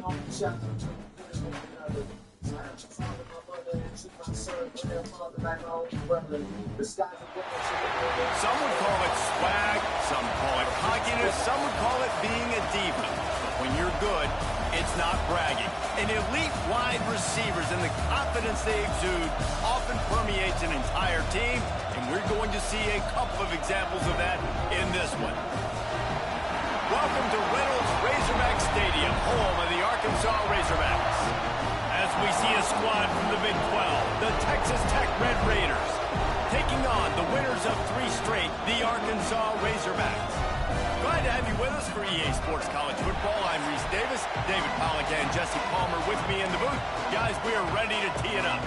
Some would call it swag, some call it cockiness, some would call it being a diva. But when you're good, it's not bragging. And elite wide receivers and the confidence they exude often permeates an entire team, and we're going to see a couple of examples of that in this one. Welcome to Reynolds Razorback Stadium, home of the Arkansas Razorbacks. As we see a squad from the Big 12, the Texas Tech Red Raiders, taking on the winners of 3 straight, the Arkansas Razorbacks. Glad to have you with us for EA Sports College Football. I'm Reese Davis, David Pollack and Jesse Palmer with me in the booth. Guys, we are ready to tee it up.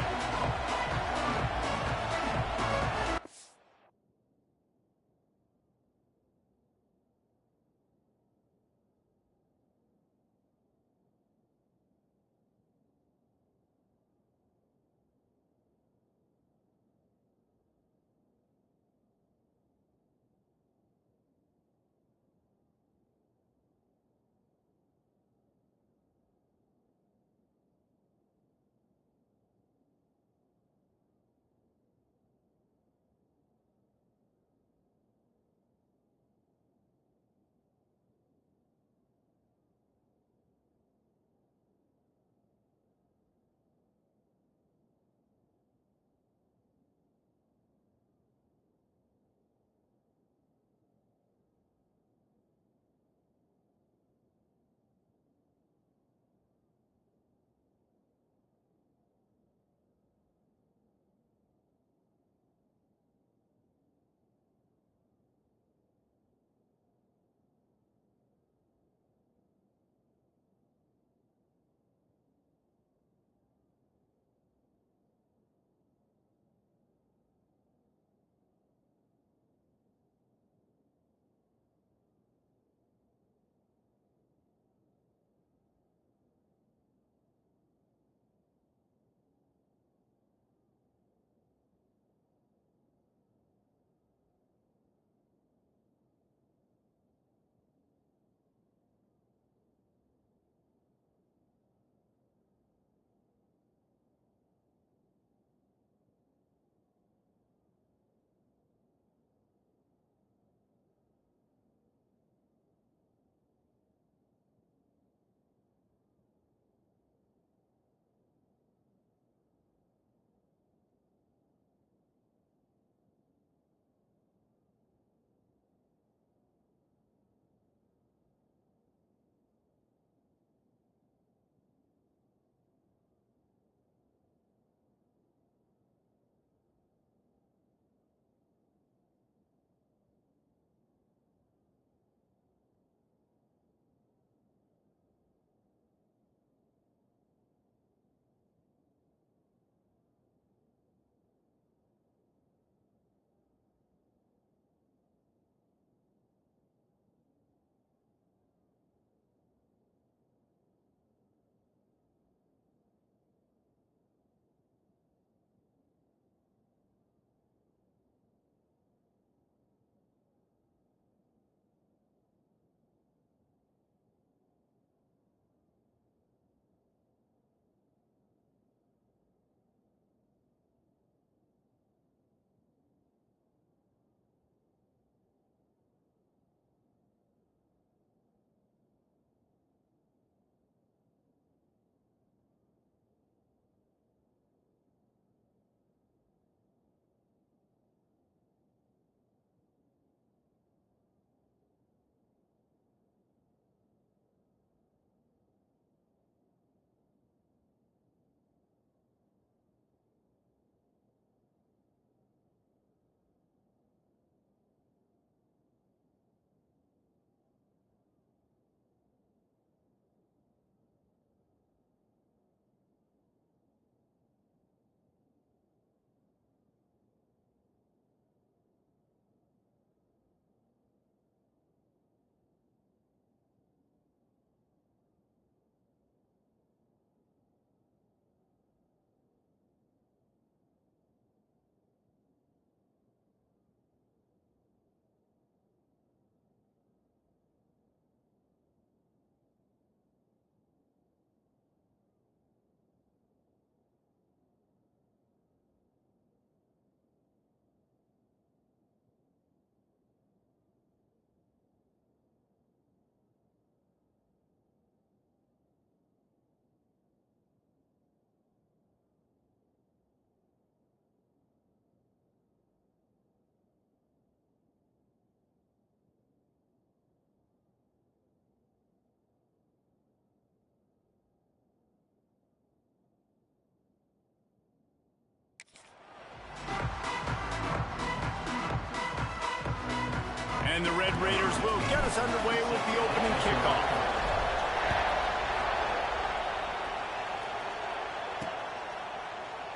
And the Red Raiders will get us underway with the opening kickoff.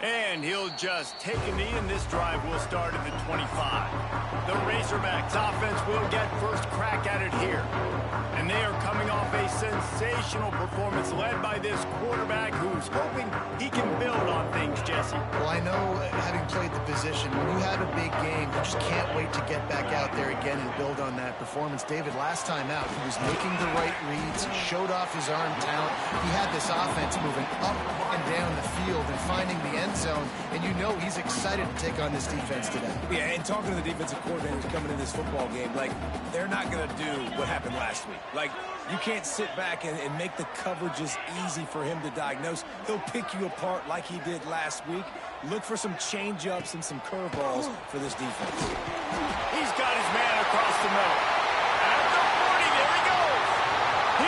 And he'll just take a knee, and this drive will start at the 25. The Razorbacks offense will get first crack at it here. And they are coming off a sensational performance led by this quarterback who's hoping he can build on things, Jesse. Well, I know, having played the position, when you have a big game, you just can't wait to get back out there again and build on that performance. David, last time out, he was making the right reads. He showed off his arm talent. He had this offense moving up and down the field and finding the end zone, and you know he's excited to take on this defense today. Yeah, and talking to the defensive coordinators coming in this football game, like, they're not going to do what happened last week. Like, you can't sit back and make the coverages easy for him to diagnose. He'll pick you apart like he did last week. Look for some change-ups and some curveballs for this defense. He's got his man across the middle. At the 40, there he goes.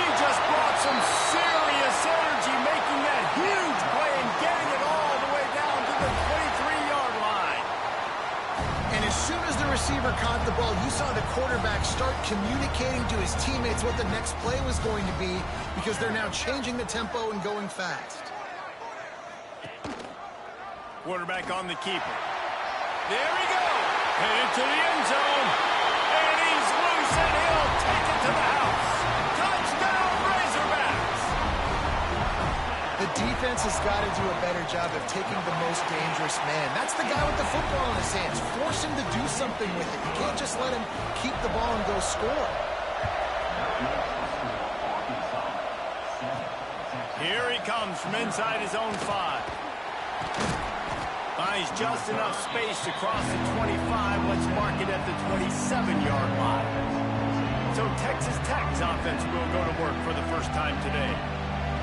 He just brought some serious energy, making that huge play and getting it all the way down to the 23-yard line. And as soon as the receiver caught the ball, you saw the quarterback start communicating to his teammates what the next play was going to be, because they're now changing the tempo and going fast. Quarterback on the keeper. There he goes. Headed to the end zone. And he's loose, and he'll take it to the house. Touchdown, Razorbacks. The defense has got to do a better job of taking the most dangerous man. That's the guy with the football in his hands. Force him to do something with it. You can't just let him keep the ball and go score. Here he comes from inside his own 5. Finds just enough space to cross the 25. Let's mark it at the 27-yard line. So Texas Tech's offense will go to work for the first time today.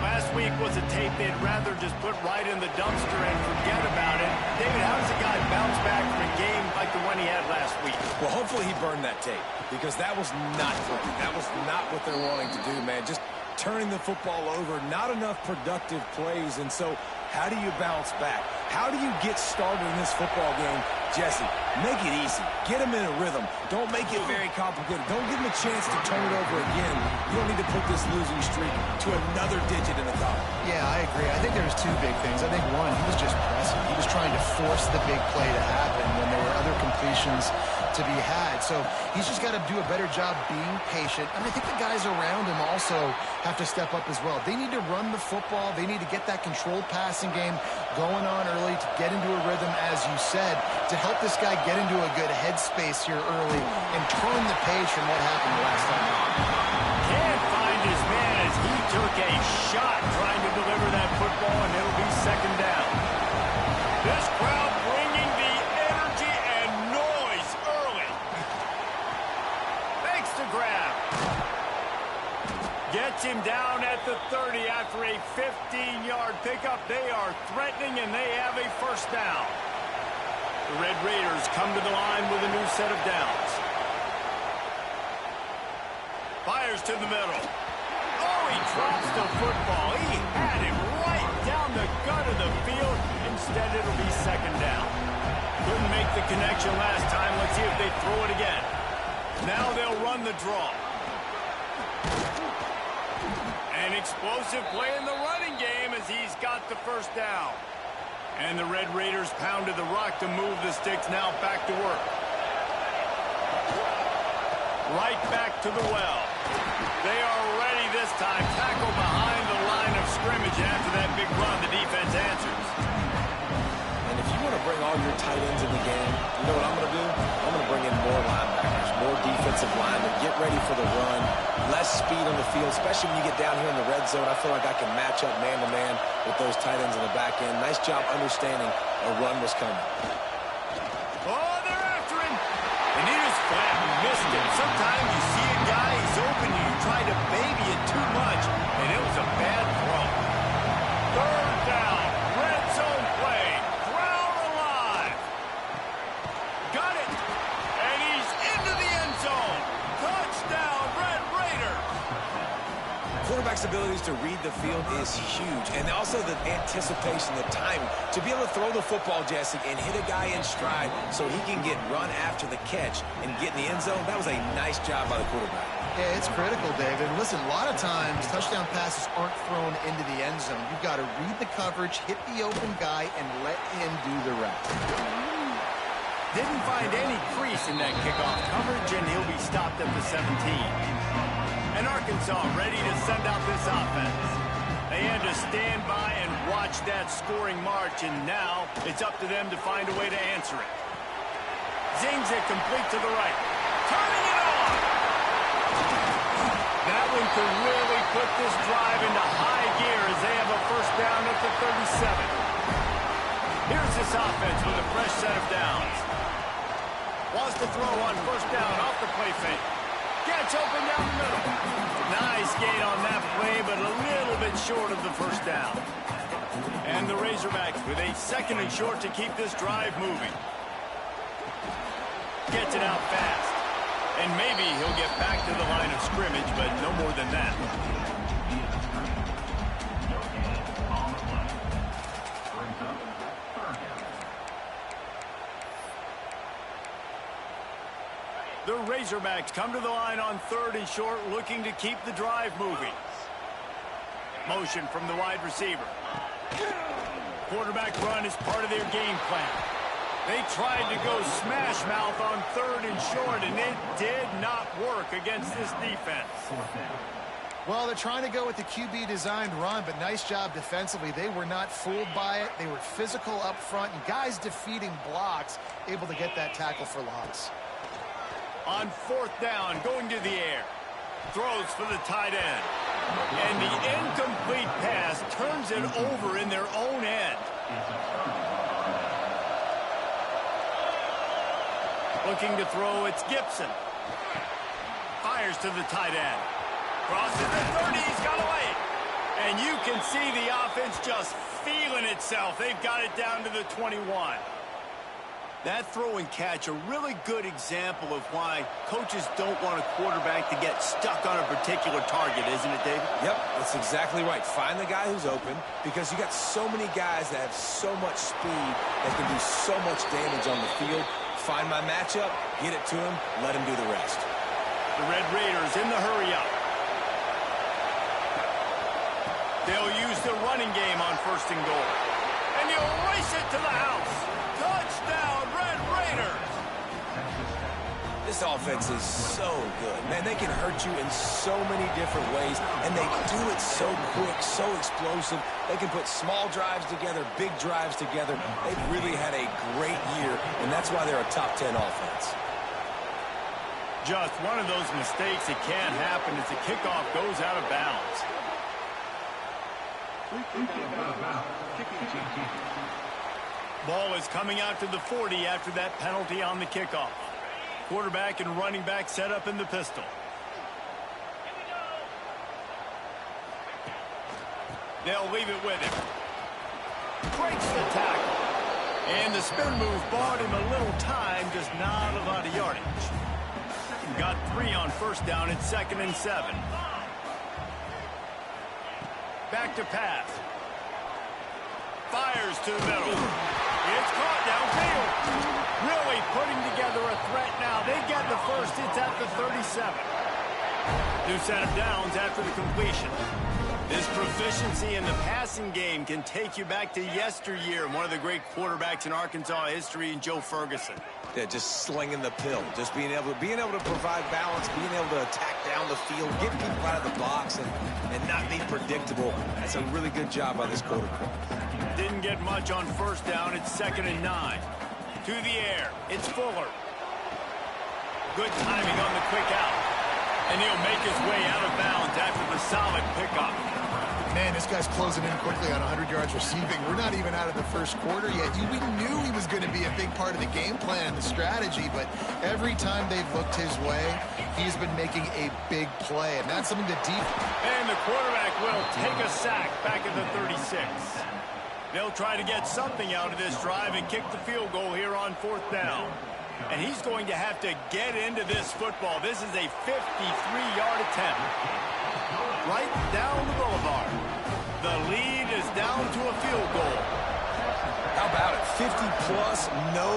Last week was a tape they'd rather just put right in the dumpster and forget about it. David, how does a guy bounce back from a game like the one he had last week? Well, hopefully he burned that tape, because that was not good. That was not what they're wanting to do, man. Just turning the football over, not enough productive plays. And so how do you bounce back? How do you get started in this football game? Jesse, make it easy. Get him in a rhythm. Don't make it very complicated. Don't give him a chance to turn it over again. You don't need to put this losing streak to another digit in the column. Yeah, I agree. I think there's two big things. I think, one, he was just pressing. He was trying to force the big play to happen when there were other completions to be had. So he's just got to do a better job being patient. And I think the guys around him also have to step up as well. They need to run the football. They need to get that controlled passing game going on early to get into a rhythm, as you said, to help this guy get into a good headspace here early and turn the page from what happened the last time. Can't find his man as he took a shot trying to deliver that football, and it'll be second down. This crowd bringing the energy and noise early. Makes the grab. Gets him down at the 30 after a 15-yard pickup. They are threatening, and they have a first down. The Red Raiders come to the line with a new set of downs. Fires to the middle. Oh, he drops the football. He had him right down the gut of the field. Instead, it'll be second down. Couldn't make the connection last time. Let's see if they throw it again. Now they'll run the draw. An explosive play in the running game as he's got the first down. And the Red Raiders pounded the rock to move the sticks. Now back to work. Right back to the well. They are ready this time. Tackle behind the line of scrimmage. And after that big run, the defense answers. And if you want to bring all your tight ends in the game, you know what I'm going to do? I'm going to bring in more linebackers, more defensive linemen, get ready for the run, less speed on the field, especially when you get down here in the red zone. I feel like I can match up man-to-man with those tight ends in the back end. Nice job understanding a run was coming. Oh, they're after him. And he just flat missed it. Sometimes you see a guy, he's open, you try to baby it too much, and it was a bad throw. Third down, red zone play, crowd alive. Got it, and he's into the end zone. Touchdown, Red Raiders. quarterback's abilities to read the field is huge. And also the anticipation, the timing. To be able to throw the football, Jesse, and hit a guy in stride so he can get run after the catch and get in the end zone, that was a nice job by the quarterback. Yeah, it's critical, David. Listen, a lot of times touchdown passes aren't thrown into the end zone. You've got to read the coverage, hit the open guy, and let him do the rest. Didn't find any crease in that kickoff coverage, and he'll be stopped at the 17. And Arkansas ready to send out this offense. They had to stand by and watch that scoring march, and now it's up to them to find a way to answer it. Zings it complete to the right. Turning it on! That one could really put this drive into high gear as they have a first down at the 37. Here's this offense with a fresh set of downs. Wants to throw on first down off the play fake. Gets open down the middle. Nice gain on that play, but a little bit short of the first down. And the Razorbacks with a second and short to keep this drive moving. Gets it out fast. And maybe he'll get back to the line of scrimmage, but no more than that. The Razorbacks come to the line on third and short, looking to keep the drive moving. Motion from the wide receiver. Quarterback run is part of their game plan. They tried to go smash mouth on third and short, and it did not work against this defense. Well, they're trying to go with the QB-designed run, but nice job defensively. They were not fooled by it. They were physical up front, and guys defeating blocks, able to get that tackle for loss. On fourth down, going to the air. Throws for the tight end. And the incomplete pass turns it over in their own end. Looking to throw, it's Gibson. Fires to the tight end. Crosses the 30, he's got away. And you can see the offense just feeling itself. They've got it down to the 21. That throw and catch, a really good example of why coaches don't want a quarterback to get stuck on a particular target, isn't it, David? Yep, that's exactly right. Find the guy who's open, because you got so many guys that have so much speed that can do so much damage on the field. Find my matchup, get it to him, let him do the rest. The Red Raiders in the hurry-up. They'll use the running game on first and goal. And you'll race it to the house. Touchdown, Red Raiders! This offense is so good. Man, they can hurt you in so many different ways, and they do it so quick, so explosive. They can put small drives together, big drives together. They've really had a great year, and that's why they're a top 10 offense. Just one of those mistakes that can happen as the kickoff goes out of bounds. Ball is coming out to the 40 after that penalty on the kickoff. Quarterback and running back set up in the pistol. They'll leave it with him. Breaks the tackle. And the spin move bought him a little time, just not a lot of yardage. Got 3 on first down at 2nd and 7. Back to pass. Fires to the middle. It's caught downfield. Really putting together a threat now. They get the first. It's at the 37. New set of downs after the completion. This proficiency in the passing game can take you back to yesteryear. One of the great quarterbacks in Arkansas history, Joe Ferguson. Yeah, just slinging the pill, just being able to provide balance, being able to attack down the field, get people out of the box, and not be predictable. That's a really good job by this quarterback. Didn't get much on first down. It's 2nd and 9. To the air. It's Fuller. Good timing on the quick out. And he'll make his way out of bounds after the solid pickup. Man, this guy's closing in quickly on 100 yards receiving. We're not even out of the first quarter yet. We knew he was going to be a big part of the game plan, the strategy, but every time they've looked his way, he's been making a big play, and that's something that deep. And the quarterback will take a sack back at the 36. They'll try to get something out of this drive and kick the field goal here on 4th down. And he's going to have to get into this football. This is a 53-yard attempt. right down the boulevard. The lead is down to a field goal. How about it? 50-plus, no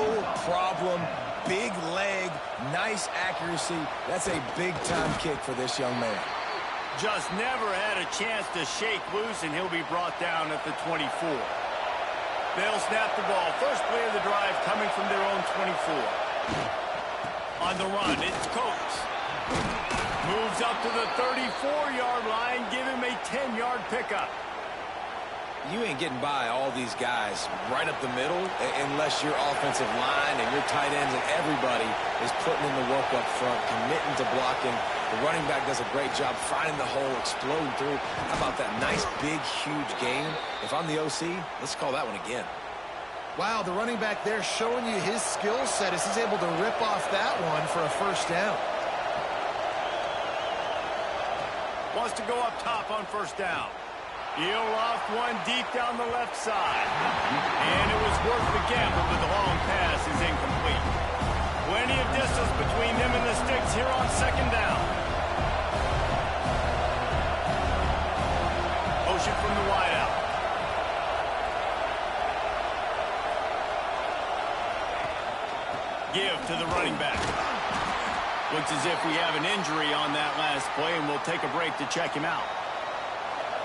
problem. Big leg, nice accuracy. That's a big-time kick for this young man. Just never had a chance to shake loose, and he'll be brought down at the 24. They'll snap the ball. First play of the drive coming from their own 24. On the run, it's Coates. Moves up to the 34-yard line. Give him a 10-yard pickup. You ain't getting by all these guys right up the middle unless your offensive line and your tight ends and everybody is putting in the work up front, committing to blocking. The running back does a great job finding the hole, exploding through. How about that nice, big, huge gain? If I'm the OC, let's call that one again. Wow, the running back there showing you his skill set as he's able to rip off that one for a first down. Wants to go up top on first down. He'll loft one deep down the left side. And it was worth the gamble, but the long pass is incomplete. Plenty of distance between them and the sticks here on second down. Motion from the wideout. Give to the running back. Looks as if we have an injury on that last play, and we'll take a break to check him out.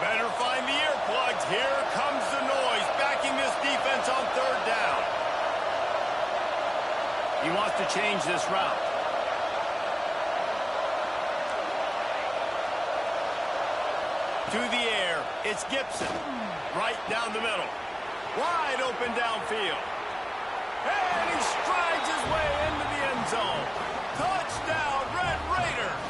Better find the earplugs. Here comes the noise, backing this defense on third down. He wants to change this route. To the air, it's Gibson. Right down the middle. Wide open downfield. And he strides his way into the end zone. Touchdown, Red Raiders.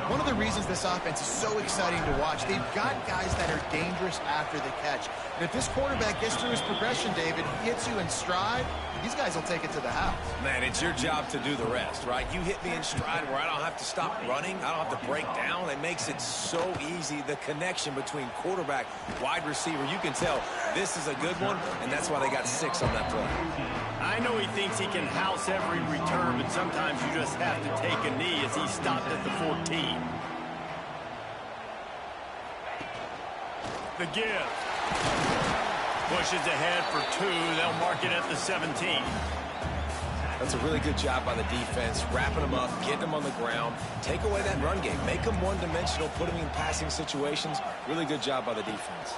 One of the reasons this offense is so exciting to watch, they've got guys that are dangerous after the catch. And if this quarterback gets through his progression, David, hits you in stride, these guys will take it to the house. Man, it's your job to do the rest, right? You hit me in stride where I don't have to stop running. I don't have to break down. It makes it so easy, the connection between quarterback, wide receiver. You can tell this is a good one, and that's why they got 6 on that play. I know he thinks he can house every return, but sometimes you just have to take a knee as he stopped at the 14. The give. Pushes ahead for 2. They'll mark it at the 17. That's a really good job by the defense, wrapping them up, getting them on the ground, take away that run game, make them one-dimensional, put them in passing situations. Really good job by the defense.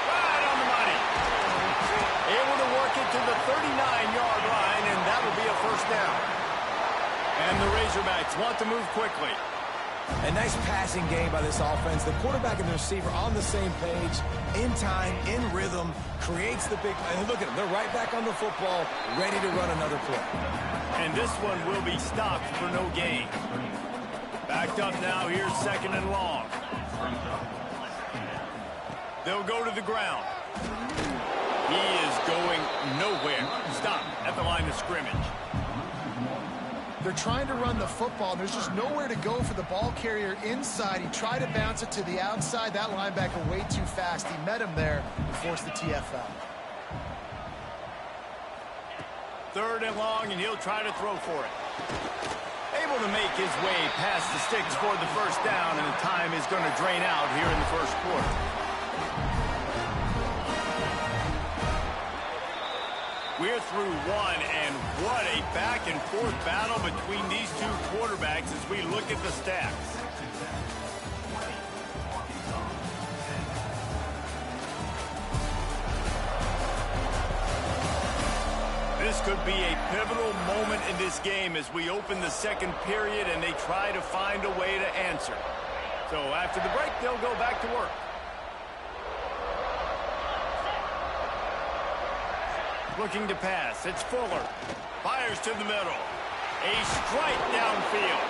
Right on the money. Able to work it to the 39-yard line, and that'll be a first down. And the Razorbacks want to move quickly. A nice passing game by this offense. The quarterback and the receiver on the same page, in time, in rhythm, creates the big... And look at them. They're right back on the football, ready to run another play. And this one will be stopped for no gain. Backed up now. Here's second and long. They'll go to the ground. He is going nowhere. Stop at the line of scrimmage. They're trying to run the football. There's just nowhere to go for the ball carrier inside. He tried to bounce it to the outside. That linebacker way too fast. He met him there and forced the TFL. Third and long, and he'll try to throw for it. Able to make his way past the sticks for the first down, and the time is going to drain out here in the first quarter. We're through one, and what a back-and-forth battle between these two quarterbacks as we look at the stats. This could be a pivotal moment in this game as we open the second period and they try to find a way to answer. So after the break, they'll go back to work. Looking to pass. It's Fuller. Fires to the middle. A strike downfield.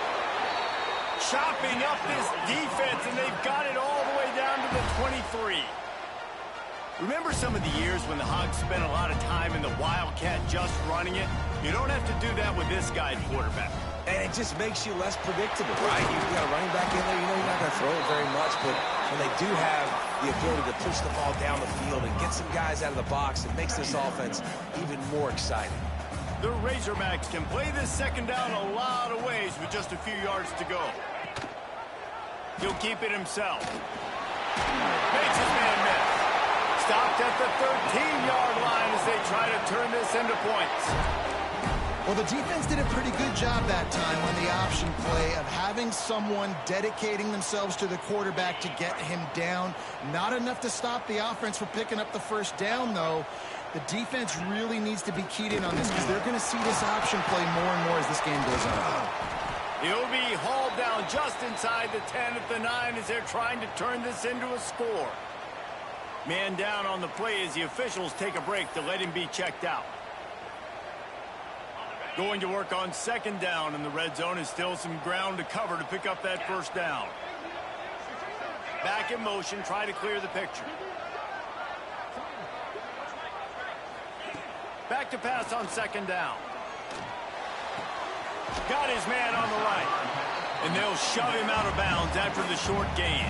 Chopping up this defense, and they've got it all the way down to the 23. Remember some of the years when the Hogs spent a lot of time in the Wildcat just running it? You don't have to do that with this guy quarterback. And it just makes you less predictable, right? You've got a running back in there. You know you're not going to throw it very much, but when they do have the ability to push the ball down the field and get some guys out of the box, it makes this offense even more exciting. The Razorbacks can play this second down a lot of ways with just a few yards to go. He'll keep it himself. Makes his man miss. Stopped at the 13-yard line as they try to turn this into points. Well, the defense did a pretty good job that time on the option play of having someone dedicating themselves to the quarterback to get him down. Not enough to stop the offense from picking up the first down, though. The defense really needs to be keyed in on this because they're going to see this option play more and more as this game goes on. He'll be hauled down just inside the 10 at the 9 as they're trying to turn this into a score. Man down on the play as the officials take a break to let him be checked out. Going to work on second down, and the red zone is still some ground to cover to pick up that first down. Back in motion, try to clear the picture. Back to pass on second down. Got his man on the right. And they'll shove him out of bounds after the short gain.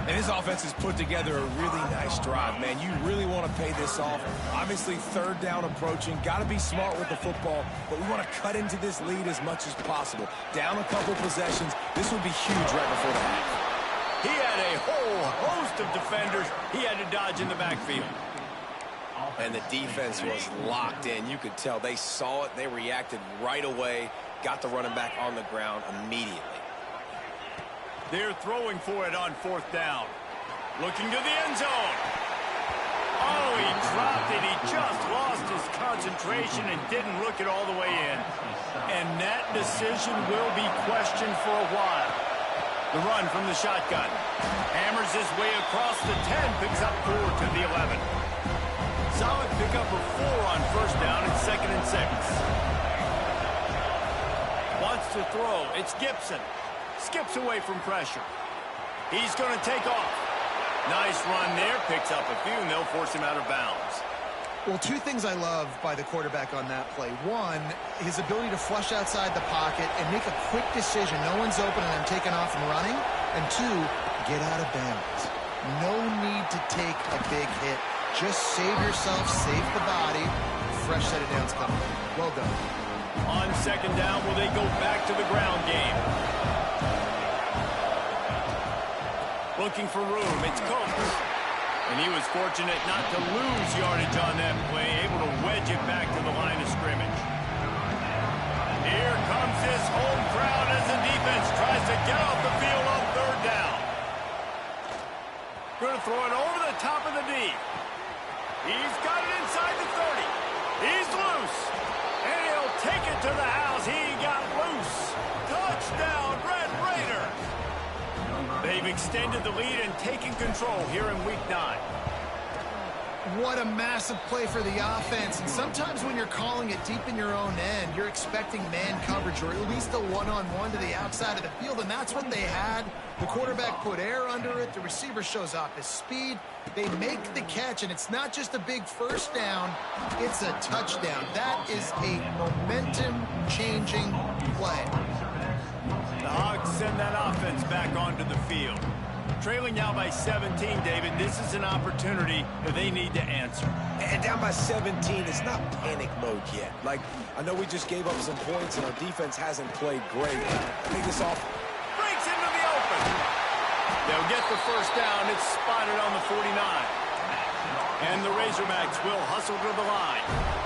And his offense has put together a really nice drive, man. You really want to pay this off. Obviously, third down approaching. Got to be smart with the football, but we want to cut into this lead as much as possible. Down a couple possessions. This would be huge right before the half. He had a whole host of defenders he had to dodge in the backfield. And the defense was locked in. You could tell they saw it. They reacted right away. Got the running back on the ground immediately. They're throwing for it on fourth down. Looking to the end zone. Oh, he dropped it. He just lost his concentration and didn't look it all the way in. And that decision will be questioned for a while. The run from the shotgun. Hammers his way across the 10. Picks up 4 to the 11. Solid pickup of 4 on first down and 2nd and 6. Wants to throw. It's Gibson. Skips away from pressure. He's going to take off. Nice run there. Picks up a few, and they'll force him out of bounds. Well, two things I love by the quarterback on that play. One, his ability to flush outside the pocket and make a quick decision. No one's open, and I'm taking off and running. And two, get out of bounds. No need to take a big hit. Just save yourself, save the body. Fresh set of downs coming. Well done. On second down, will they go back to the ground game? Looking for room, it's Coates. And he was fortunate not to lose yardage on that play, able to wedge it back to the line of scrimmage. Here comes this home crowd as the defense tries to get off the field on third down. Going to throw it over the top of the D. He's got it inside the 30. He's loose. And he'll take it to the house. He got loose. Touchdown, Red Raider. They've extended the lead and taken control here in Week 9. What a massive play for the offense. And sometimes when you're calling it deep in your own end, you're expecting man coverage or at least a one-on-one to the outside of the field, and that's what they had. The quarterback put air under it. The receiver shows off his speed. They make the catch, and it's not just a big first down. It's a touchdown. That is a momentum-changing play. The Hogs send that offense back onto the field. Trailing now by 17, David. This is an opportunity that they need to answer. And down by 17, it's not panic mode yet. Like, I know we just gave up some points and our defense hasn't played great. I think this off breaks into the open. They'll get the first down. It's spotted on the 49. And the Razorbacks will hustle to the line.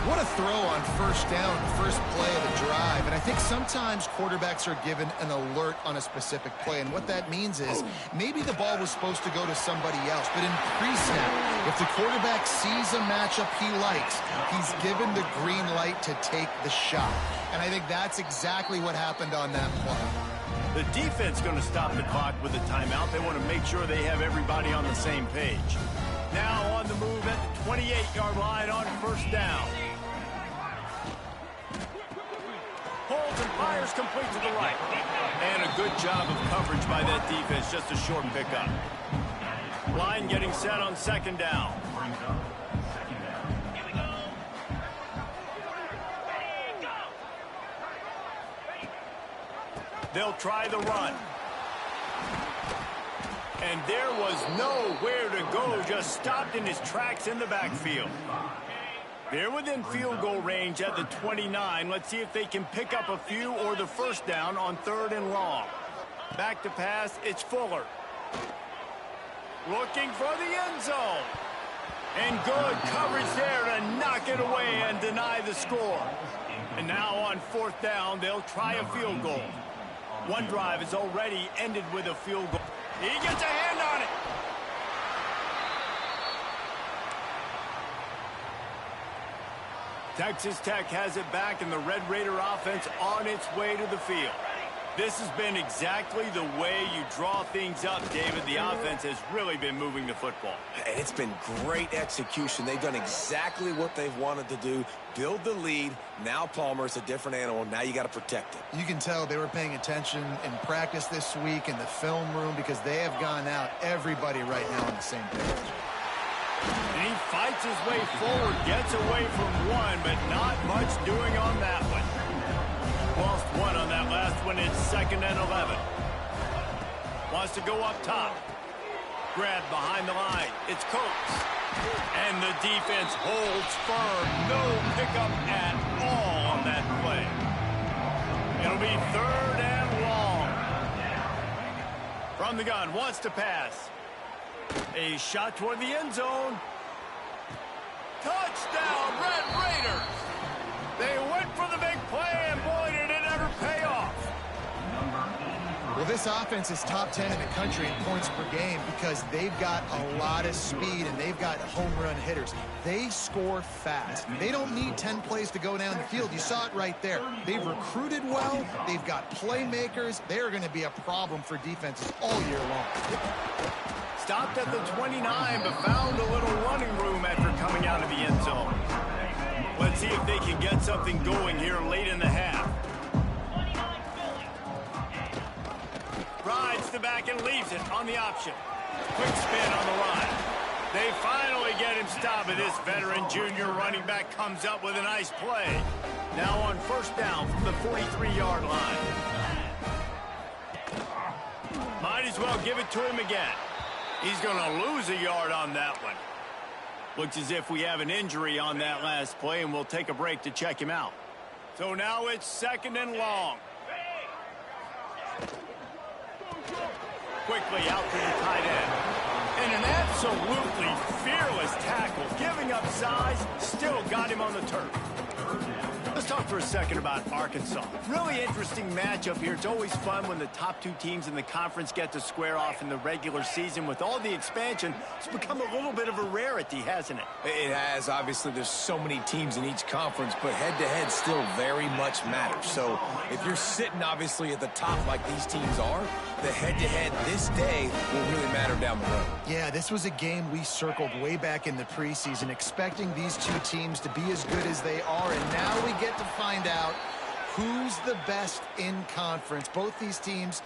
What a throw on first down, the first play of the drive. And I think sometimes quarterbacks are given an alert on a specific play. And what that means is maybe the ball was supposed to go to somebody else. But in pre-snap, if the quarterback sees a matchup he likes, he's given the green light to take the shot. And I think that's exactly what happened on that play. The defense going to stop the clock with a timeout. They want to make sure they have everybody on the same page. Now on the move at the 28-yard line on first down. Holds and fires complete to the right. And a good job of coverage by that defense. Just a short pickup. Line getting set on second down. They'll try the run. And there was nowhere to go. Just stopped in his tracks in the backfield. They're within field goal range at the 29. Let's see if they can pick up a few or the first down on 3rd and long. Back to pass, it's Fuller. Looking for the end zone. And good coverage there to knock it away and deny the score. And now on 4th down, they'll try a field goal. One drive is already ended with a field goal. He gets a hand on it. Texas Tech has it back, and the Red Raider offense on its way to the field. This has been exactly the way you draw things up, David. The offense has really been moving the football. And it's been great execution. They've done exactly what they've wanted to do. Build the lead. Now Palmer's a different animal. Now you got to protect it. You can tell they were paying attention in practice this week in the film room because they have gone out everybody right now on the same page. And he fights his way forward, gets away from one, but not much doing on that one. Lost one on that last one. It's 2nd and 11. Wants to go up top. Grabbed behind the line. It's Coates. And the defense holds firm. No pickup at all on that play. It'll be 3rd and long. From the gun, wants to pass. A shot toward the end zone. Touchdown, Red Raiders! They went for the big play, and boy, did it ever pay off. Well, this offense is top 10 in the country in points per game because they've got a lot of speed and they've got home run hitters. They score fast. They don't need 10 plays to go down the field. You saw it right there. They've recruited well. They've got playmakers. They're going to be a problem for defenses all year long. Stopped at the 29, but found a little running room after coming out of the end zone. Let's see if they can get something going here late in the half. Rides the back and leaves it on the option. Quick spin on the run. They finally get him stopped, but this veteran junior running back comes up with a nice play. Now on 1st down from the 43-yard line. Might as well give it to him again. He's going to lose a yard on that one. Looks as if we have an injury on that last play, and we'll take a break to check him out. So now it's 2nd and long. Quickly out to the tight end. And an absolutely fearless tackle. Giving up size, still got him on the turf. Let's talk for a second about Arkansas. Really interesting matchup here. It's always fun when the top 2 teams in the conference get to square off in the regular season. With all the expansion, it's become a little bit of a rarity, hasn't it? It has. Obviously, there's so many teams in each conference, but head-to-head still very much matters. So if you're sitting, obviously, at the top like these teams are, the head-to-head this day will really matter down the road. Yeah, this was a game we circled way back in the preseason, expecting these 2 teams to be as good as they are, and now we get to find out who's the best in conference. Both these teams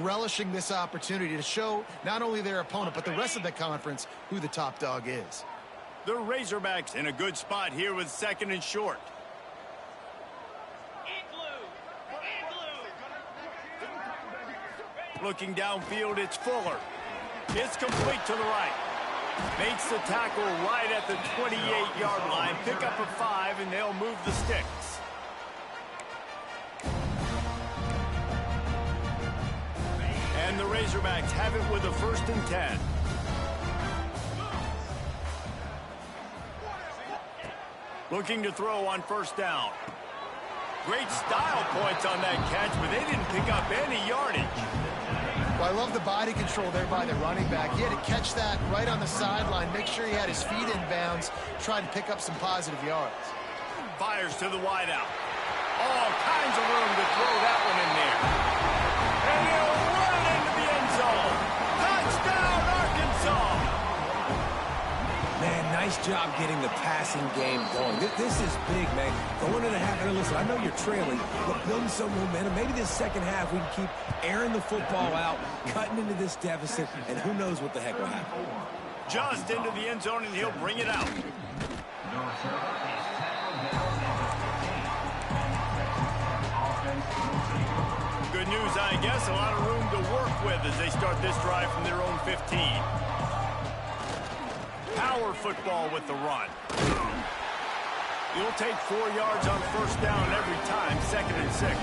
relishing this opportunity to show not only their opponent, but the rest of the conference who the top dog is. The Razorbacks in a good spot here with 2nd and short. Looking downfield, it's Fuller. It's complete to the right. Makes the tackle right at the 28-yard line. Pick up a 5, and they'll move the sticks. And the Razorbacks have it with a 1st and 10. Looking to throw on 1st down. Great style points on that catch, but they didn't pick up any yardage. Well, I love the body control there by the running back. He had to catch that right on the sideline, make sure he had his feet in bounds, try to pick up some positive yards. Fires to the wideout. All kinds of room to throw that one in there. And he'll run it into the end zone. Touchdown, Arkansas! Man, nice job getting the passing game going. This is big, man. Going into the half, and listen, I know you're trailing, but building some momentum. Maybe this second half we can keep airing the football out, cutting into this deficit, and who knows what the heck will happen. Just into the end zone, and he'll bring it out. Good news, I guess. A lot of room to work with as they start this drive from their own 15. Power football with the run. You'll take 4 yards on first down every time, 2nd and 6.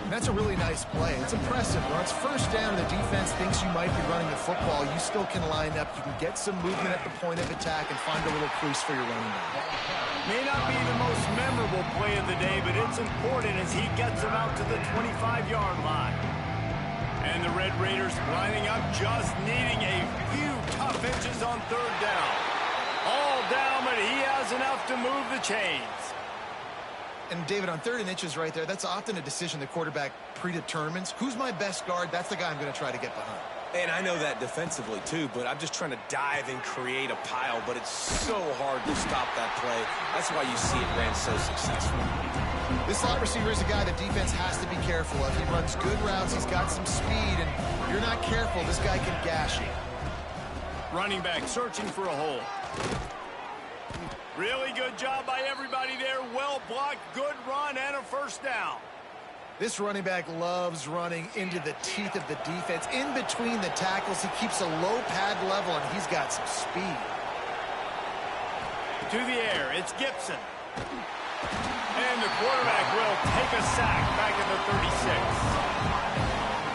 That's a really nice play. It's impressive. When it's first down and the defense thinks you might be running the football, you still can line up. You can get some movement at the point of attack and find a little crease for your running back. May not be the most memorable play of the day, but it's important as he gets them out to the 25-yard line. And the Red Raiders lining up, just needing a few tough inches on 3rd down. All down, but he has enough to move the chains. And, David, on 3rd and inches right there, that's often a decision the quarterback predetermines. Who's my best guard? That's the guy I'm going to try to get behind. And I know that defensively, too, but I'm just trying to dive and create a pile, but it's so hard to stop that play. That's why you see it ran so successful. This slot receiver is a guy the defense has to be careful of. He runs good routes. He's got some speed, and if you're not careful, this guy can gash you. Running back searching for a hole. Really good job by everybody there. Well blocked, good run, and a first down. This running back loves running into the teeth of the defense. In between the tackles, he keeps a low pad level, and he's got some speed. To the air, it's Gibson. And the quarterback will take a sack back at the 36.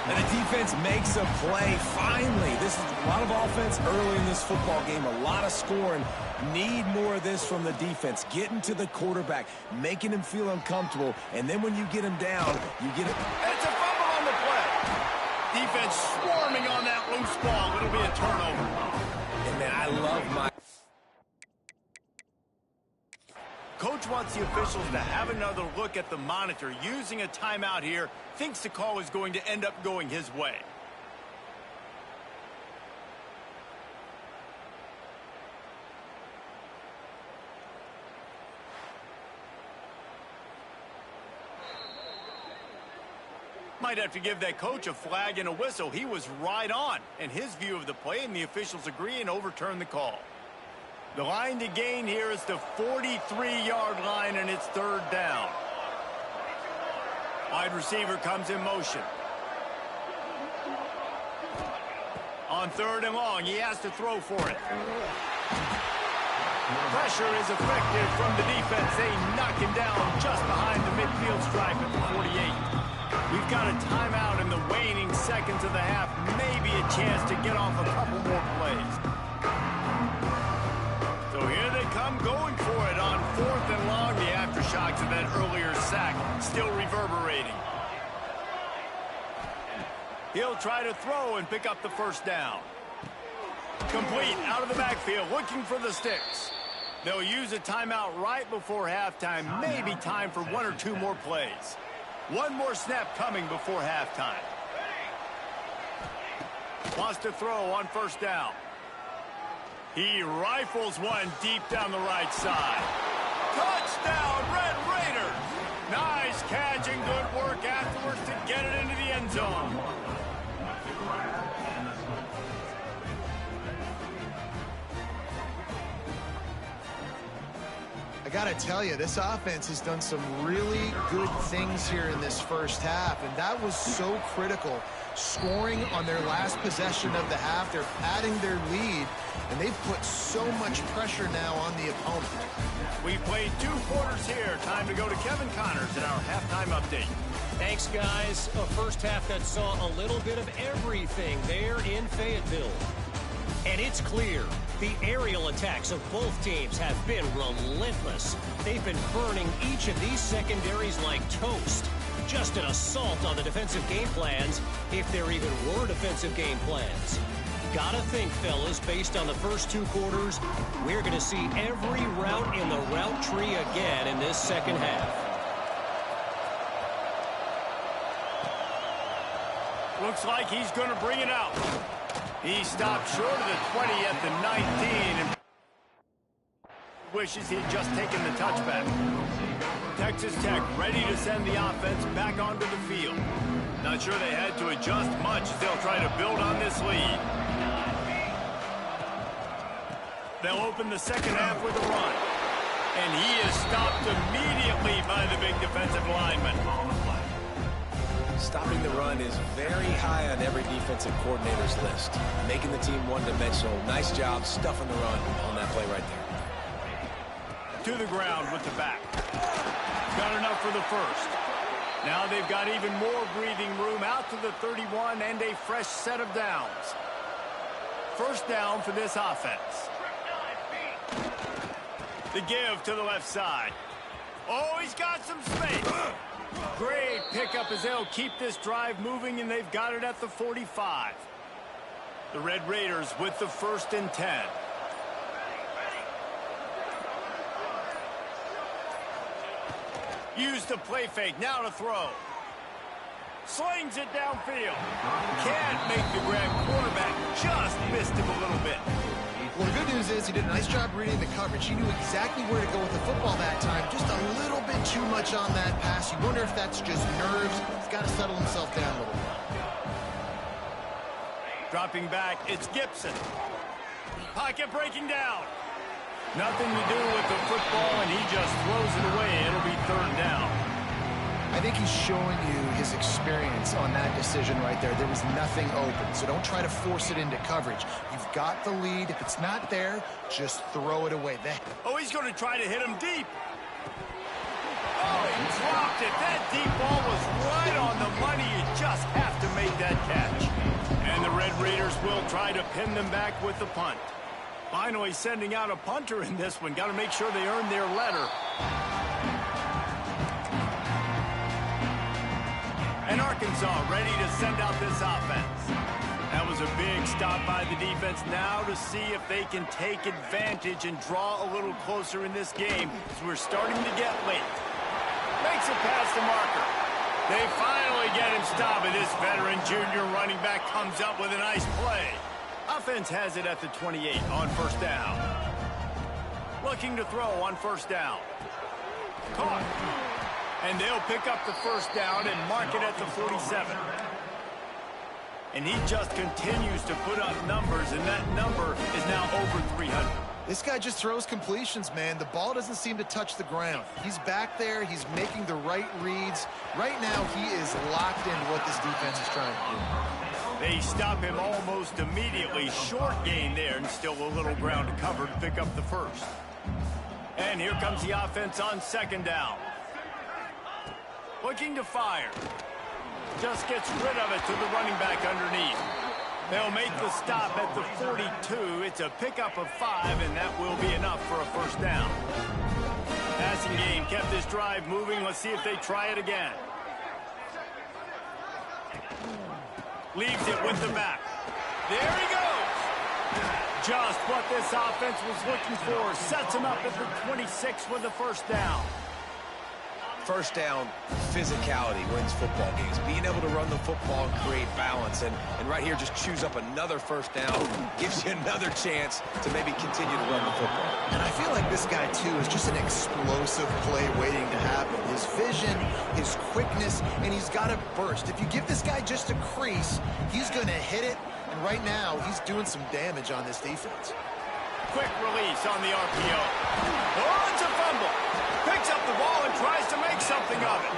And the defense makes a play, finally. This is a lot of offense early in this football game, a lot of scoring. Need more of this from the defense. Getting to the quarterback, making him feel uncomfortable, and then when you get him down, you get it. It's a fumble on the play. Defense swarming on that loose ball. It'll be a turnover. And, man, I love my... Coach wants the officials to have another look at the monitor. Using a timeout here, thinks the call is going to end up going his way. Might have to give that coach a flag and a whistle. He was right on in his view of the play, and the officials agree and overturn the call. The line to gain here is the 43-yard line, and it's 3rd down. Wide receiver comes in motion. On 3rd and long, he has to throw for it. Pressure is effective from the defense. They knock him down just behind the midfield stripe at the 48. We've got a timeout in the waning seconds of the half. Maybe a chance to get off a couple more plays. So here they come going for it on 4th and long. The aftershocks of that earlier sack still reverberating. He'll try to throw and pick up the first down. Complete out of the backfield, looking for the sticks. They'll use a timeout right before halftime. Maybe time for 1 or 2 more plays. One more snap coming before halftime. Wants to throw on first down. He rifles one deep down the right side. Touchdown, Red Raiders! Nice catch and good work afterwards to get it into the end zone. I got to tell you, this offense has done some really good things here in this first half, and that was so critical. Scoring on their last possession of the half, they're padding their lead, and they've put so much pressure now on the opponent. We played 2 quarters here. Time to go to Kevin Connors in our halftime update. Thanks, guys. A first half that saw a little bit of everything there in Fayetteville. And it's clear, the aerial attacks of both teams have been relentless. They've been burning each of these secondaries like toast. Just an assault on the defensive game plans, if there even were defensive game plans. Gotta think, fellas, based on the first 2 quarters, we're going to see every route in the route tree again in this second half. Looks like he's going to bring it out. He stopped short of the 20 at the 19 and wishes he had just taken the touchback. Texas Tech ready to send the offense back onto the field. Not sure they had to adjust much as they'll try to build on this lead. They'll open the second half with a run. And he is stopped immediately by the big defensive lineman. Stopping the run is very high on every defensive coordinator's list. Making the team one-dimensional. Nice job stuffing the run on that play right there. to the ground with the back. Got enough for the first. Now they've got even more breathing room out to the 31 and a fresh set of downs. First down for this offense. The give to the left side. Oh, he's got some space. Great pickup as they'll keep this drive moving, and they've got it at the 45. The Red Raiders with the 1st and 10. Use the play fake, now to throw. Slings it downfield. Can't make the grab. Quarterback just missed him a little bit. Well, the good news is he did a nice job reading the coverage. He knew exactly where to go with the football that time. Just a little bit too much on that pass. You wonder if that's just nerves. He's got to settle himself down a little bit. Dropping back, it's Gibson. Pocket breaking down. Nothing to do with the football, and he just throws it away. It'll be 3rd down. I think he's showing you his experience on that decision right there. There was nothing open, so don't try to force it into coverage. You've got the lead. If it's not there, just throw it away. Oh, he's going to try to hit him deep. Oh, he dropped it. That deep ball was right on the money. You just have to make that catch. And the Red Raiders will try to pin them back with the punt. Finally sending out a punter in this one. Got to make sure they earn their letter. And Arkansas ready to send out this offense. That was a big stop by the defense. Now to see if they can take advantage and draw a little closer in this game as we're starting to get late. Makes it past the marker. They finally get him stopped, and this veteran junior running back comes up with a nice play. Offense has it at the 28 on 1st down. Looking to throw on 1st down. Caught. And they'll pick up the 1st down and mark it at the 47. And he just continues to put up numbers, and that number is now over 300. This guy just throws completions, man. The ball doesn't seem to touch the ground. He's back there. He's making the right reads. Right now, he is locked into what this defense is trying to do. They stop him almost immediately. Short gain there, and still a little ground to cover to pick up the 1st. And here comes the offense on 2nd down. Looking to fire. Just gets rid of it to the running back underneath. They'll make the stop at the 42. It's a pickup of 5, and that will be enough for a 1st down. Passing game kept this drive moving. Let's see if they try it again. Leaves it with the back. There he goes. Just what this offense was looking for. Sets him up at the 26 with the 1st down. 1st down, physicality wins football games. Being able to run the football and create balance. And right here, just choose up another 1st down. Gives you another chance to maybe continue to run the football. And I feel like this guy, too, is just an explosive play waiting to happen. His vision, his quickness, and he's got a burst. If you give this guy just a crease, he's going to hit it. And right now, he's doing some damage on this defense. Quick release on the RPO. Oh, it's a fumble. Picks up the ball and tries to make something of it.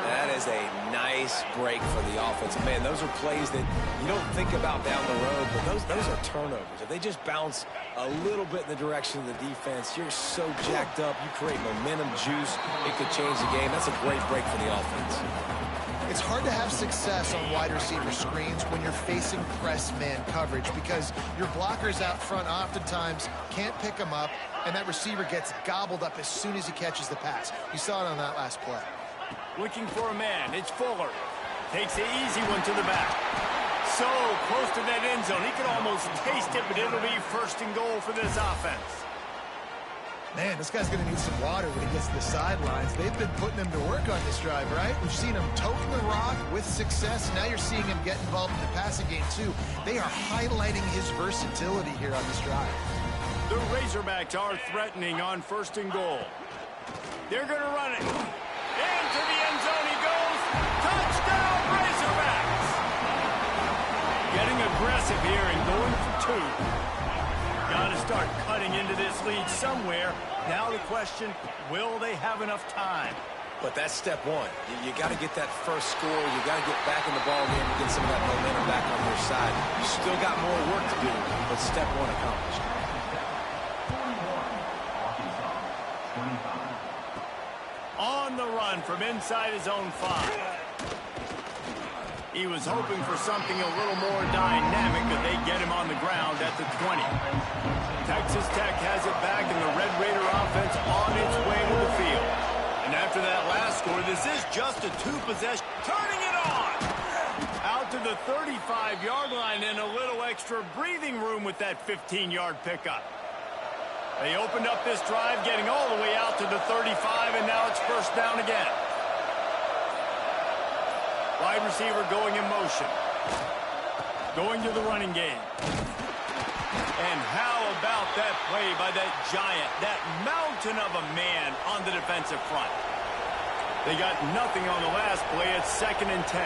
That is a nice break for the offense. Man, those are plays that you don't think about down the road, but those are turnovers. If they just bounce a little bit in the direction of the defense, you're so jacked up. You create momentum, juice. It could change the game. That's a great break for the offense. It's hard to have success on wide receiver screens when you're facing press man coverage because your blockers out front oftentimes can't pick them up, and that receiver gets gobbled up as soon as he catches the pass. You saw it on that last play. Looking for a man. It's Fuller. Takes the easy one to the back. So close to that end zone. He could almost taste it, but it'll be 1st and goal for this offense. Man, this guy's going to need some water when he gets to the sidelines. They've been putting him to work on this drive, right? We've seen him toting the rock with success. Now you're seeing him get involved in the passing game, too. They are highlighting his versatility here on this drive. The Razorbacks are threatening on 1st and goal. They're going to run it. Into the end zone he goes. Touchdown, Razorbacks! Getting aggressive here and going for 2. Got to start cutting into this lead somewhere. Now the question, will they have enough time? But that's step one. You got to get that first score. You got to get back in the ball game and get some of that momentum back on your side. You still got more work to do, but step one accomplished. from inside his own 5. He was hoping for something a little more dynamic, but they get him on the ground at the 20. Texas Tech has it back, and the Red Raider offense on its way to the field. And after that last score, this is just a 2-possession. Turning it on! Out to the 35-yard line, and a little extra breathing room with that 15-yard pickup. They opened up this drive, getting all the way out to the 35, and now it's first down again. Wide receiver going in motion. Going to the running game. And how about that play by that giant, that mountain of a man on the defensive front? They got nothing on the last play. It's 2nd and 10.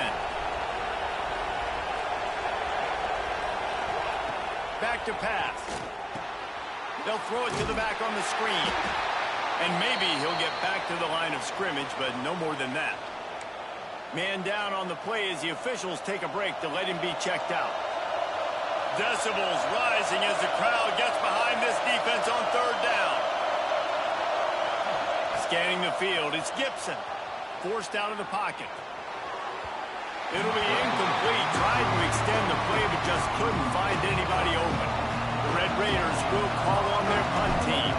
Back to pass. They'll throw it to the back on the screen. And maybe he'll get back to the line of scrimmage, but no more than that. Man down on the play as the officials take a break to let him be checked out. Decibels rising as the crowd gets behind this defense on 3rd down. Scanning the field, it's Gibson. Forced out of the pocket. It'll be incomplete. Tried to extend the play, but just couldn't find anybody open. The Red Raiders will call on their punt team.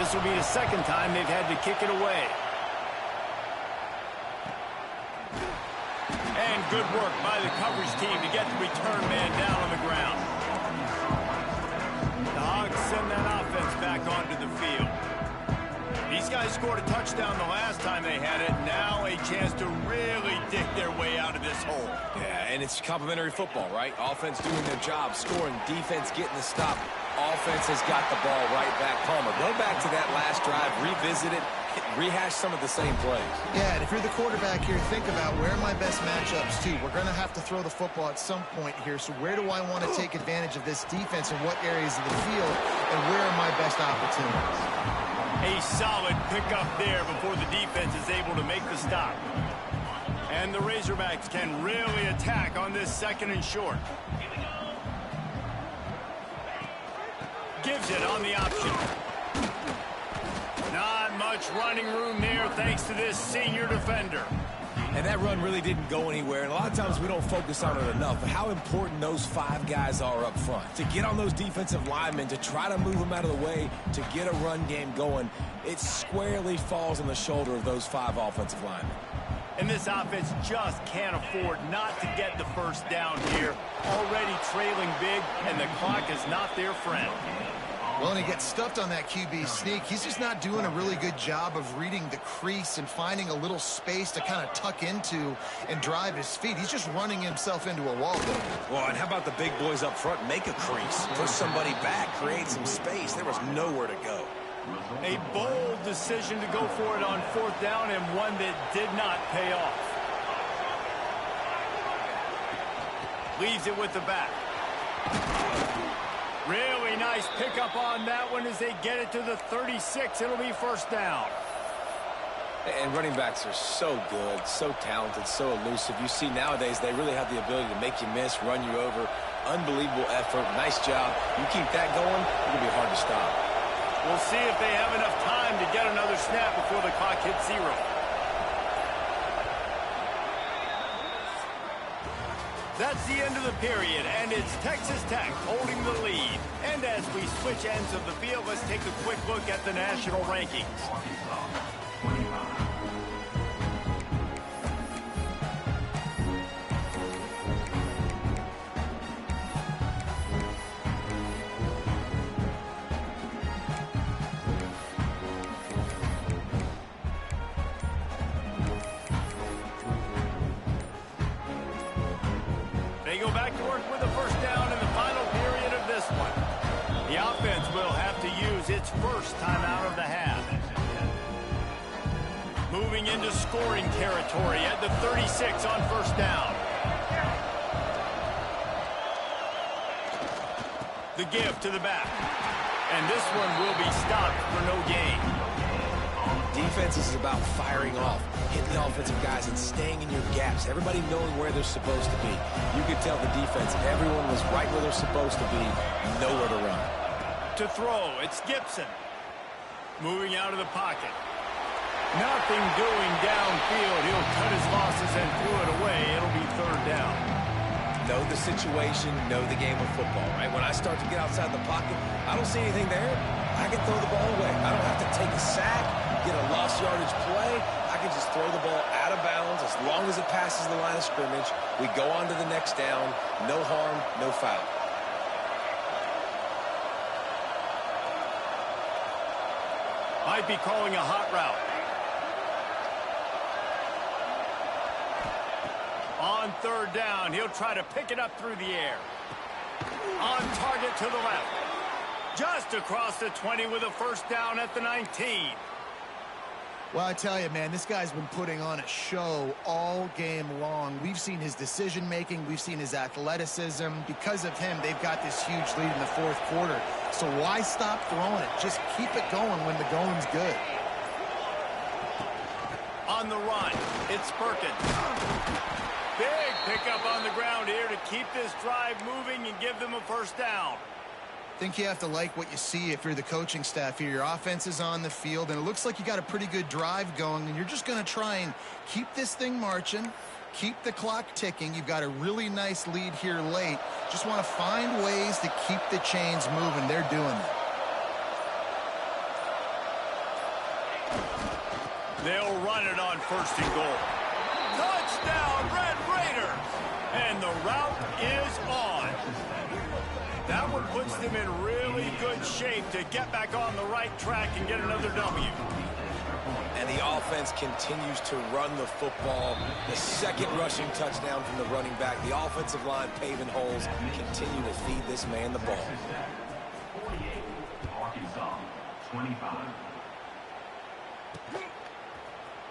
This will be the 2nd time they've had to kick it away. And good work by the coverage team to get the return man down on the ground. The Hogs send that offense back onto the field. These guys scored a touchdown the last time they had it. Now a chance to really dig their way out of this hole. Yeah, and it's complimentary football, right? Offense doing their job, scoring, defense getting the stop. Offense has got the ball right back. Palmer, go back to that last drive, revisit it, rehash some of the same plays. Yeah, and if you're the quarterback here, think about where are my best matchups too. We're going to have to throw the football at some point here, so where do I want to take advantage of this defense and what areas of the field, and where are my best opportunities? A solid pickup there before the defense is able to make the stop. And the Razorbacks can really attack on this 2nd and short. Gives it on the option. Not much running room there thanks to this senior defender. And that run really didn't go anywhere. And a lot of times we don't focus on it enough. But how important those 5 guys are up front. To get on those defensive linemen, to try to move them out of the way, to get a run game going, it squarely falls on the shoulder of those 5 offensive linemen. And this offense just can't afford not to get the first down here. Already trailing big, and the clock is not their friend. Well, and he gets stuffed on that QB sneak. He's just not doing a really good job of reading the crease and finding a little space to kind of tuck into and drive his feet. He's just running himself into a wall. Well, and how about the big boys up front? Make a crease, push somebody back, create some space. There was nowhere to go. A bold decision to go for it on 4th down, and one that did not pay off. Leaves it with the back. Really nice pickup on that one as they get it to the 36. It'll be first down. And running backs are so good, so talented, so elusive. You see nowadays they really have the ability to make you miss, run you over. Unbelievable effort. Nice job. You keep that going, it's going to be hard to stop. We'll see if they have enough time to get another snap before the clock hits 0. That's the end of the period, and it's Texas Tech holding the lead. And as we switch ends of the field, let's take a quick look at the national rankings. They go back to work with a first down in the final period of this one. The offense will have to use its first timeout of the half. Moving into scoring territory at the 36 on first down. The give to the back. And this one will be stopped for no gain. Defense is about firing off, hitting the offensive guys and staying in your gaps. Everybody knowing where they're supposed to be. You could tell the defense, everyone was right where they're supposed to be, nowhere to run. To throw, it's Gibson. Moving out of the pocket. Nothing doing downfield. He'll cut his losses and throw it away. It'll be third down. Know the situation, know the game of football, right? When I start to get outside the pocket, I don't see anything there. I can throw the ball away. I don't have to take a sack, get a lost yardage play. I can just throw the ball out of bounds as long as it passes the line of scrimmage. We go on to the next down. No harm, no foul. Might be calling a hot route. On third down, he'll try to pick it up through the air. On target to the left. Just across the 20 with a first down at the 19. Well, I tell you, man, this guy's been putting on a show all game long. We've seen his decision-making. We've seen his athleticism. Because of him, they've got this huge lead in the fourth quarter. So why stop throwing it? Just keep it going when the going's good. On the run, it's Perkins. Big pickup on the ground here to keep this drive moving and give them a first down. I think you have to like what you see if you're the coaching staff here. Your offense is on the field, and it looks like you got a pretty good drive going, and you're just going to try and keep this thing marching, keep the clock ticking. You've got a really nice lead here late. Just want to find ways to keep the chains moving. They're doing that. They'll run it on first and goal. Touchdown, Red Raiders! And the route is on. That one puts them in really good shape to get back on the right track and get another W. And the offense continues to run the football. The second rushing touchdown from the running back. The offensive line paving holes. Continue to feed this man the ball. 48, Arkansas, 25.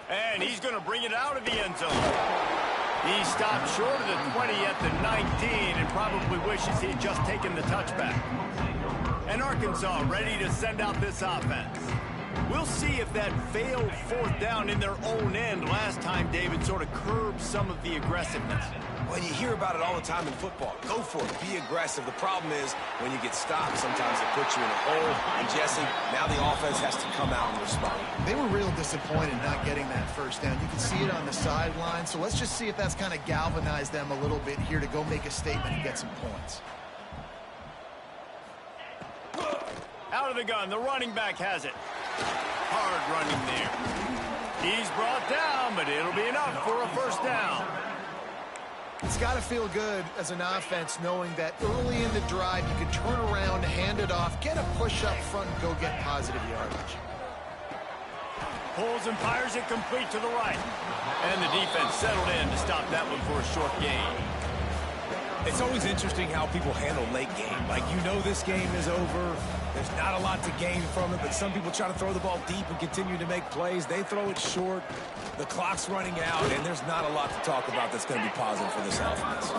And he's going to bring it out of the end zone. He stopped short of the 20 at the 19 and probably wishes he had just taken the touchback. And Arkansas ready to send out this offense. We'll see if that failed fourth down in their own end last time, David, sort of curbed some of the aggressiveness. Well, you hear about it all the time in football. Go for it. Be aggressive. The problem is when you get stopped, sometimes it puts you in a hole. And, Jesse, now the offense has to come out and respond. They were real disappointed not getting that first down. You can see it on the sideline. So let's just see if that's kind of galvanized them a little bit here to go make a statement and get some points. Out of the gun, the running back has it. Hard running there. He's brought down, but it'll be enough for a first down. It's got to feel good as an offense knowing that early in the drive you can turn around, hand it off, get a push up front, and go get positive yardage. Pulls and fires it complete to the right. And the defense settled in to stop that one for a short gain. It's always interesting how people handle late game. Like, you know this game is over. There's not a lot to gain from it, but some people try to throw the ball deep and continue to make plays. They throw it short. The clock's running out, and there's not a lot to talk about that's going to be positive for this offense.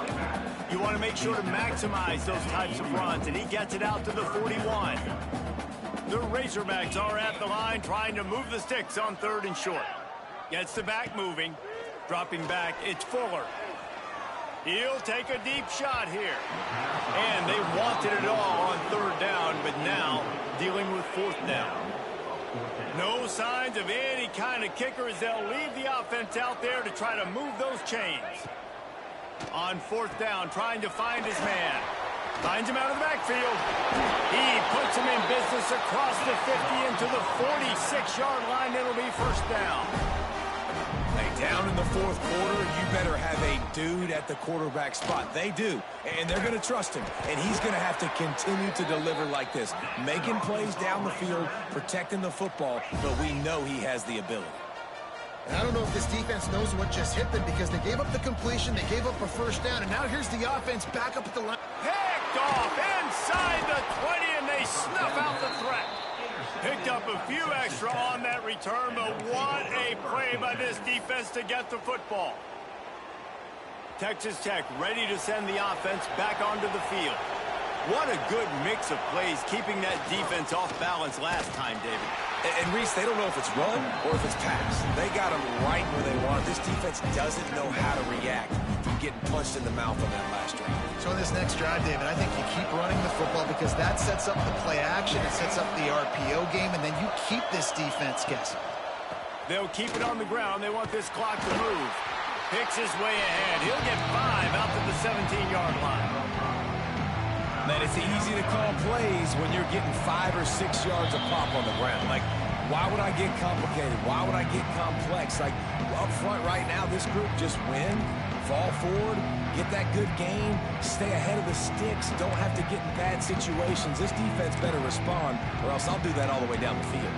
You want to make sure to maximize those types of runs, and he gets it out to the 41. The Razorbacks are at the line trying to move the sticks on third and short. Gets the back moving. Dropping back, it's Fuller. He'll take a deep shot here. And they wanted it all on third down, but now dealing with fourth down. No signs of any kind of kicker as they'll leave the offense out there to try to move those chains. On fourth down, trying to find his man. Finds him out of the backfield. He puts him in business across the 50 into the 46-yard line. It'll be first down. Hey, down in the fourth quarter, you better have a dude at the quarterback spot. They do, and they're going to trust him. And he's going to have to continue to deliver like this, making plays down the field, protecting the football, but we know he has the ability. And I don't know if this defense knows what just hit them because they gave up the completion, they gave up a first down, and now here's the offense back up at the line. Picked off inside the 20, and they snuff out the threat. Picked up a few extra on that return, but what a play by this defense to get the football. Texas Tech ready to send the offense back onto the field. What a good mix of plays, keeping that defense off balance last time, David. And Reese, they don't know if it's run or if it's pass. They got them right where they want. This defense doesn't know how to react from getting punched in the mouth on that last drive. So in this next drive, David, I think you keep running the football because that sets up the play action, it sets up the RPO game, and then you keep this defense guessing. They'll keep it on the ground. They want this clock to move. Picks his way ahead. He'll get 5 out to the 17-yard line. Man, it's easy to call plays when you're getting 5 or 6 yards of pop on the ground. Like, why would I get complicated? Why would I get complex? Like, up front right now, this group just win, fall forward, get that good gain, stay ahead of the sticks, don't have to get in bad situations. This defense better respond, or else I'll do that all the way down the field.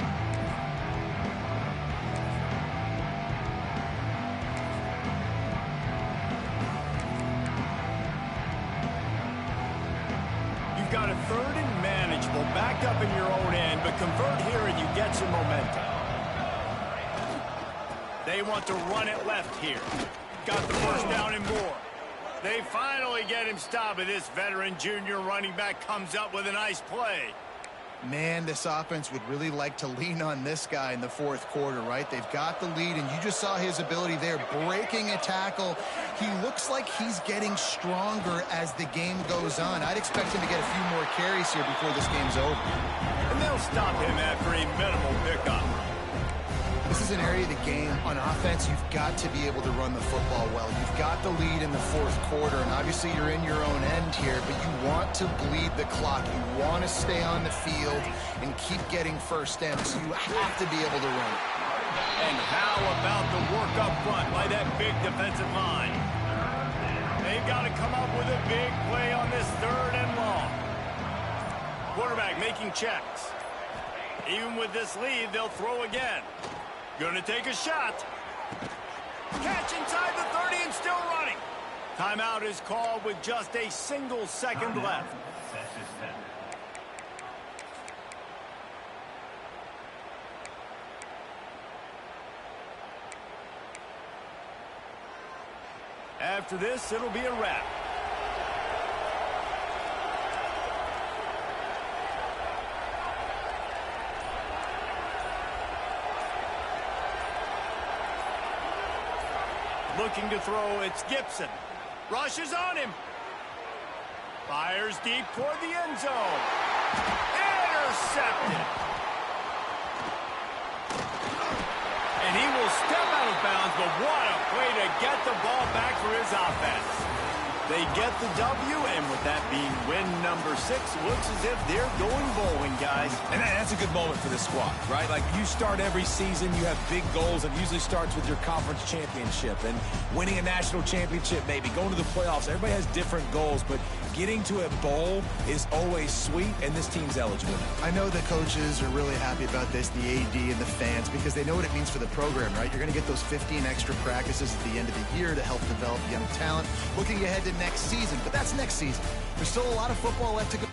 You've got a 3rd and manageable, backed up in your own end, but convert here and you get some momentum. They want to run it left here. Got the first down and more. They finally get him stopped, but this veteran junior running back comes up with a nice play. Man, this offense would really like to lean on this guy in the 4th quarter, right? They've got the lead, and you just saw his ability there, breaking a tackle. He looks like he's getting stronger as the game goes on. I'd expect him to get a few more carries here before this game's over. And they'll stop him after a minimal pickup. This is an area of the game on offense you've got to be able to run the football well. You've got the lead in the 4th quarter, and obviously you're in your own end here, but you want to bleed the clock. You want to stay on the field and keep getting first downs. So you have to be able to run it. And how about the work up front by that big defensive line? They've got to come up with a big play on this 3rd and long. Quarterback making checks. Even with this lead, they'll throw again. Gonna take a shot. Catch inside the 30 and still running. Timeout is called with just a single second left. After this, it'll be a wrap. Looking to throw, it's Gibson. Rushes on him. Fires deep toward the end zone. Intercepted. And he will step out of bounds, but what a play to get the ball back for his offense. They get the W, and with that being win number 6, looks as if they're going bowling, guys. And that's a good moment for this squad, right? Like, you start every season, you have big goals. It usually starts with your conference championship and winning a national championship, maybe going to the playoffs. Everybody has different goals, but getting to a bowl is always sweet, and this team's eligible. I know the coaches are really happy about this, the AD and the fans, because they know what it means for the program, right? You're going to get those 15 extra practices at the end of the year to help develop young talent. Looking ahead to next season, but that's next season. There's still a lot of football left to go.